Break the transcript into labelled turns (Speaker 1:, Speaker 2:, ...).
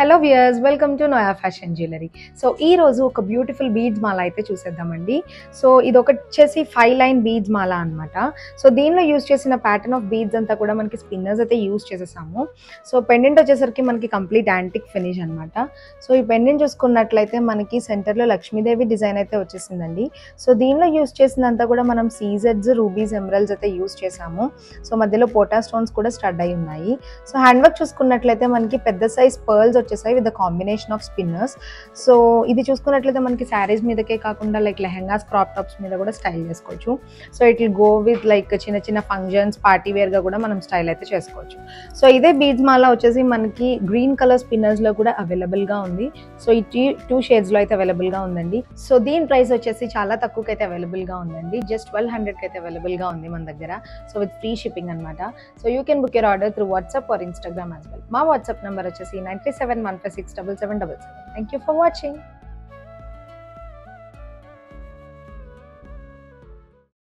Speaker 1: Hello viewers, welcome to Noah fashion jewellery. So ఈ రోజు ఒక బ్యూటిఫుల్ బీడ్స్ మాల అయితే చూసేద్దామండి. సో ఇది వచ్చేసి 5 లైన్ బీడ్స్ మాల అనమాట. సో దీనిలో యూజ్ చేసిన ప్యాటర్న్ ఆఫ్ బీడ్స్ అంతా కూడా మనకి స్పిన్నర్స్ అయితే యూజ్ చేసేసాము. సో పెండెంట్ వచ్చేసరికి మనకి కంప్లీట్ యాంటిక్ ఫినిష్ అనమాట. సో ఈ పెండెంట్ చూసుకున్నట్లయితే మనకి సెంటర్లో లక్ష్మీదేవి డిజైన్ అయితే వచ్చేసిందండి. సో దీనిలో యూజ్ చేసినంతా కూడా మనం సీజెడ్స్, రూబీస్, ఎమరల్డ్స్ అయితే యూజ్ చేసాము. సో మధ్యలో పోటా స్టోన్స్ కూడా స్టడ్ అయి ఉన్నాయి. సో హ్యాండ్ వర్క్ చూసుకున్నట్లయితే మనకి పెద్ద సైజ్ పర్ల్స్ వచ్చేసాయి with the combination of spinners. So ఇది చూసుకున్నట్లయితే మనకి శారీస్ మీదకే కాకుండా లైక్ లెహెంగాస్, క్రాప్ టాప్స్ మీద కూడా స్టైల్ చేసుకోవచ్చు. So it will go with like చిన్న చిన్న ఫంక్షన్స్, పార్టీ వేర్గా కూడా మనం స్టైల్ అయితే చేసుకోవచ్చు. సో ఇదే బీడ్స్ మాల వచ్చేసి మనకి గ్రీన్ కలర్ స్పిన్నర్స్లో కూడా అవైలబుల్గా ఉంది. సో ఈ 2 షేడ్స్లో అయితే అవైలబుల్గా ఉందండి. సో దీని ప్రైస్ వచ్చేసి చాలా తక్కువకి అయితే అవైలబుల్గా ఉందండి. జస్ట్ 1200కి అయితే అవైలబుల్గా ఉంది మన దగ్గర. సో విత్ ఫ్రీ షిప్పింగ్ అనమాట. So you can book your order through WhatsApp or Instagram as well. మా వాట్సాప్ నెంబర్ వచ్చేసి 9371567777. Thank you for watching.